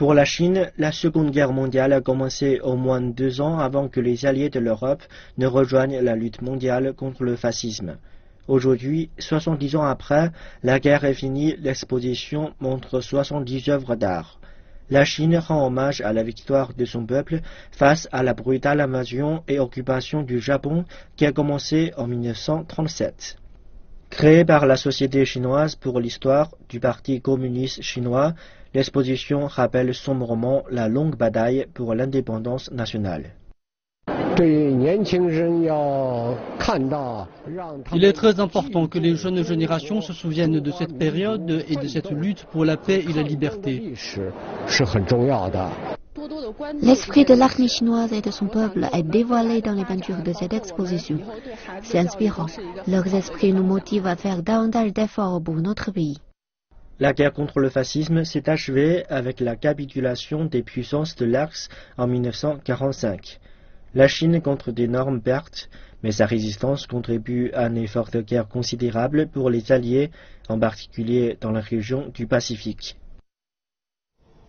Pour la Chine, la Seconde Guerre mondiale a commencé au moins 2 ans avant que les alliés de l'Europe ne rejoignent la lutte mondiale contre le fascisme. Aujourd'hui, 70 ans après, la guerre est finie, l'exposition montre 70 œuvres d'art. La Chine rend hommage à la victoire de son peuple face à la brutale invasion et occupation du Japon qui a commencé en 1937. Créée par la Société chinoise pour l'histoire du Parti communiste chinois, l'exposition rappelle sombrement la longue bataille pour l'indépendance nationale. Il est très important que les jeunes générations se souviennent de cette période et de cette lutte pour la paix et la liberté. L'esprit de l'armée chinoise et de son peuple est dévoilé dans les peintures de cette exposition. C'est inspirant. Leurs esprits nous motivent à faire davantage d'efforts pour notre pays. La guerre contre le fascisme s'est achevée avec la capitulation des puissances de l'Axe en 1945. La Chine compte d'énormes pertes, mais sa résistance contribue à un effort de guerre considérable pour les Alliés, en particulier dans la région du Pacifique.